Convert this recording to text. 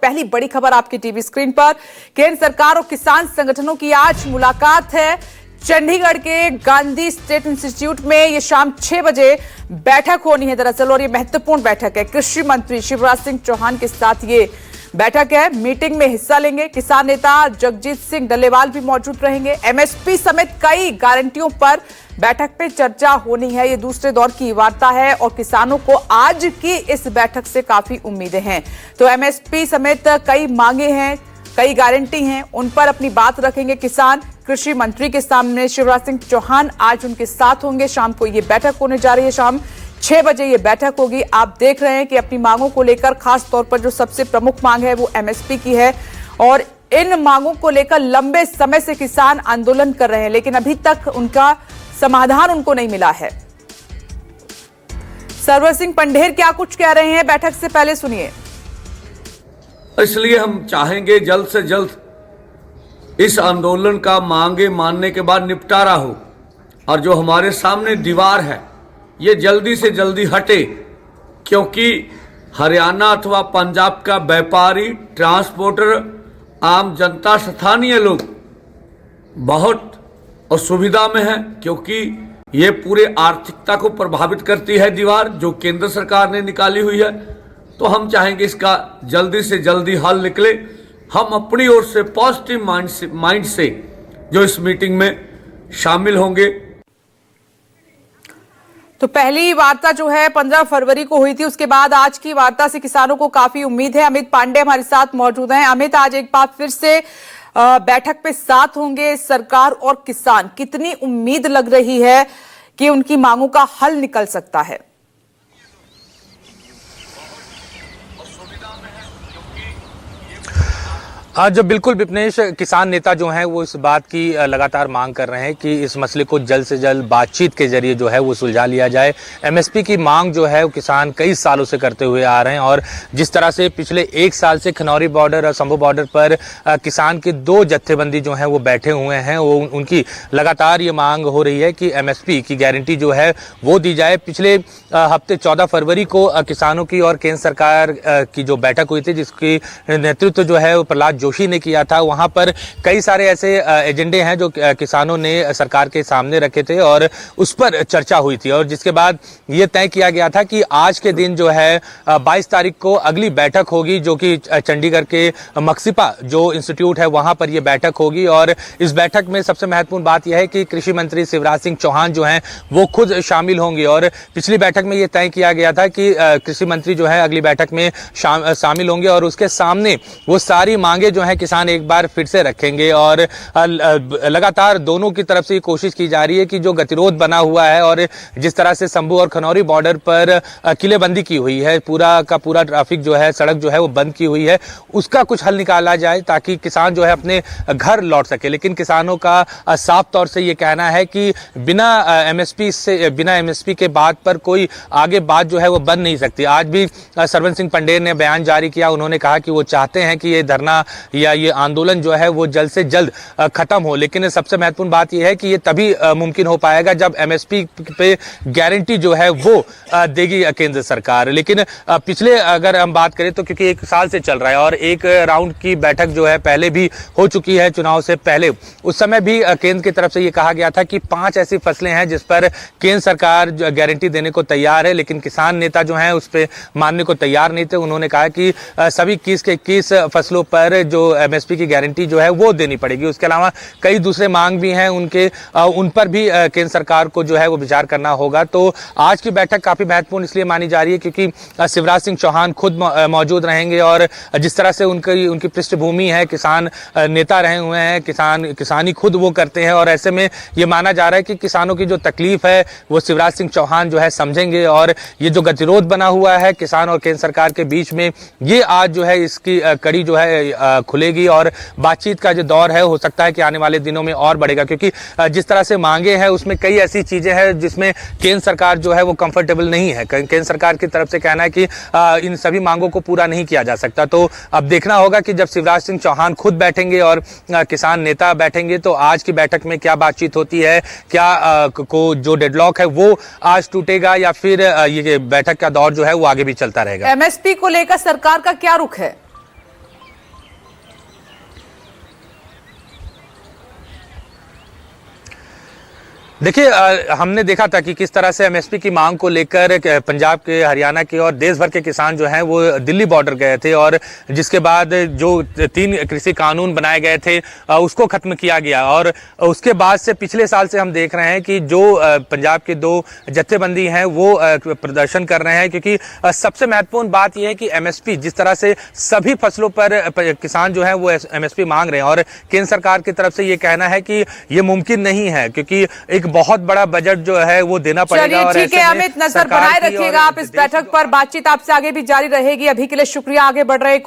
पहली बड़ी खबर आपकी टीवी स्क्रीन पर। केंद्र सरकार और किसान संगठनों की आज मुलाकात है चंडीगढ़ के गांधी स्टेट इंस्टीट्यूट में। ये शाम 6 बजे बैठक होनी है दरअसल, और ये महत्वपूर्ण बैठक है। कृषि मंत्री शिवराज सिंह चौहान के साथ ये बैठक है। मीटिंग में हिस्सा लेंगे किसान नेता जगजीत सिंह डल्लेवाल भी मौजूद रहेंगे। एमएसपी समेत कई गारंटियों पर बैठक पे चर्चा होनी है। ये दूसरे दौर की वार्ता है और किसानों को आज की इस बैठक से काफी उम्मीदें हैं। तो एमएसपी समेत कई मांगे हैं, कई गारंटी हैं, उन पर अपनी बात रखेंगे किसान। कृषि मंत्री के सामने शिवराज सिंह चौहान आज उनके साथ होंगे। शाम को ये बैठक होने जा रही है, शाम 6 बजे ये बैठक होगी। आप देख रहे हैं कि अपनी मांगों को लेकर खास तौर पर जो सबसे प्रमुख मांग है वो एमएसपी की है, और इन मांगों को लेकर लंबे समय से किसान आंदोलन कर रहे हैं, लेकिन अभी तक उनका समाधान उनको नहीं मिला है। सरवर सिंह पंढेर क्या कुछ कह रहे हैं बैठक से पहले, सुनिए। इसलिए हम चाहेंगे जल्द से जल्द इस आंदोलन का मांगे मानने के बाद निपटारा हो, और जो हमारे सामने दीवार है ये जल्दी से जल्दी हटे, क्योंकि हरियाणा अथवा पंजाब का व्यापारी, ट्रांसपोर्टर, आम जनता, स्थानीय लोग बहुत असुविधा में है, क्योंकि ये पूरे आर्थिकता को प्रभावित करती है दीवार जो केंद्र सरकार ने निकाली हुई है। तो हम चाहेंगे इसका जल्दी से जल्दी हल निकले। हम अपनी ओर से पॉजिटिव माइंड से जो इस मीटिंग में शामिल होंगे। तो पहली वार्ता जो है 15 फरवरी को हुई थी, उसके बाद आज की वार्ता से किसानों को काफी उम्मीद है। अमित पांडे हमारे साथ मौजूद हैं। अमित, आज एक बार फिर से बैठक पे साथ होंगे सरकार और किसान। कितनी उम्मीद लग रही है कि उनकी मांगों का हल निकल सकता है? जो बिल्कुल विपनेश, किसान नेता जो हैं वो इस बात की लगातार मांग कर रहे हैं कि इस मसले को जल्द से जल्द बातचीत के जरिए जो है वो सुलझा लिया जाए। एमएसपी की मांग जो है वो किसान कई सालों से करते हुए आ रहे हैं, और जिस तरह से पिछले 1 साल से खनौरी बॉर्डर और शंभू बॉर्डर पर किसान के 2 जत्थेबंदी जो हैं वो बैठे हुए हैं, वो उनकी लगातार ये मांग हो रही है कि एमएसपी की गारंटी जो है वो दी जाए। पिछले हफ्ते 14 फरवरी को किसानों की और केंद्र सरकार की जो बैठक हुई थी, जिसकी नेतृत्व जो है वो प्रहलाद जोशी ने किया था, वहां पर कई सारे ऐसे एजेंडे हैं जो किसानों ने सरकार के सामने रखे थे और उस पर चर्चा हुई थी, और जिसके बाद ये तय किया गया था कि आज के दिन जो है 22 तारीख को अगली बैठक होगी, जो कि चंडीगढ़ के मक्सिपा जो इंस्टीट्यूट है वहां पर यह बैठक होगी। और इस बैठक में सबसे महत्वपूर्ण बात यह है कि कृषि मंत्री शिवराज सिंह चौहान जो हैं वो खुद शामिल होंगे, और पिछली बैठक में यह तय किया गया था कि कृषि मंत्री जो है अगली बैठक में शामिल होंगे, और उसके सामने वो सारी मांगे जो है किसान एक बार फिर से रखेंगे। और लगातार दोनों की तरफ से ये कोशिश की जा रही है कि जो गतिरोध बना हुआ है और जिस तरह से शंभू और खनौरी बॉर्डर पर किलेबंदी की हुई है, पूरा का पूरा ट्रैफिक जो है, सड़क जो है वो बंद की हुई है, उसका कुछ हल निकाला जाए ताकि किसान जो है अपने घर लौट सके। लेकिन किसानों का साफ तौर से ये कहना है कि बिना एमएसपी के बात पर कोई आगे बात जो है वो बन नहीं सकती। आज भी सरवन सिंह पंढेर ने बयान जारी किया, उन्होंने कहा कि वो चाहते हैं कि ये धरना या ये आंदोलन जो है वो जल्द से जल्द खत्म हो, लेकिन सबसे महत्वपूर्ण बात यह है कि ये तभी मुमकिन हो पाएगा जब एमएसपी पे गारंटी जो है वो देगी केंद्र सरकार। लेकिन पिछले अगर हम बात करें तो क्योंकि 1 साल से चल रहा है और एक राउंड की बैठक जो है पहले भी हो चुकी है चुनाव से पहले, उस समय भी केंद्र की तरफ से ये कहा गया था कि 5 ऐसी फसलें हैं जिस पर केंद्र सरकार गारंटी देने को तैयार है, लेकिन किसान नेता जो है उस पर मानने को तैयार नहीं थे। उन्होंने कहा कि सभी 21 के 21 फसलों पर जो एमएसपी की गारंटी जो है वो देनी पड़ेगी। उसके अलावा कई दूसरे मांग भी हैं उनके, उन पर भी केंद्र सरकार को जो है वो विचार करना होगा। तो आज की बैठक काफी महत्वपूर्ण इसलिए मानी जा रही है क्योंकि शिवराज सिंह चौहान खुद मौजूद रहेंगे, और जिस तरह से उनकी पृष्ठभूमि है, किसान नेता रहे हुए हैं, किसानी खुद वो करते हैं, और ऐसे में ये माना जा रहा है कि किसानों की जो तकलीफ है वो शिवराज सिंह चौहान जो है समझेंगे, और ये जो गतिरोध बना हुआ है किसान और केंद्र सरकार के बीच में, ये आज जो है इसकी कड़ी जो है खुलेगी, और बातचीत का जो दौर है हो सकता है कि आने वाले दिनों में और बढ़ेगा, क्योंकि जिस तरह से मांगे हैं उसमें कई ऐसी चीजें हैं जिसमें केंद्र सरकार जो है वो कंफर्टेबल नहीं है। केंद्र सरकार की तरफ से कहना है कि इन सभी मांगों को पूरा नहीं किया जा सकता। तो अब देखना होगा कि जब शिवराज सिंह चौहान खुद बैठेंगे और किसान नेता बैठेंगे तो आज की बैठक में क्या बातचीत होती है, क्या को जो डेडलॉक है वो आज टूटेगा, या फिर ये बैठक का दौर जो है वो आगे भी चलता रहेगा। एमएसपी को लेकर सरकार का क्या रुख है? देखिए, हमने देखा था कि किस तरह से एमएसपी की मांग को लेकर पंजाब के, हरियाणा के और देश भर के किसान जो हैं वो दिल्ली बॉर्डर गए थे, और जिसके बाद जो 3 कृषि कानून बनाए गए थे उसको खत्म किया गया। और उसके बाद से पिछले साल से हम देख रहे हैं कि जो पंजाब के 2 जत्थेबंदी हैं वो प्रदर्शन कर रहे हैं, क्योंकि सबसे महत्वपूर्ण बात यह है कि एमएसपी, जिस तरह से सभी फसलों पर किसान जो है वो एमएसपी मांग रहे हैं, और केंद्र सरकार की तरफ से ये कहना है कि ये मुमकिन नहीं है, क्योंकि एक बहुत बड़ा बजट जो है वो देना पड़ेगा। और ठीक है अमित, नजर बनाए रखिएगा आप इस बैठक पर, बातचीत आपसे आगे भी जारी रहेगी। अभी के लिए शुक्रिया, आगे बढ़ रहे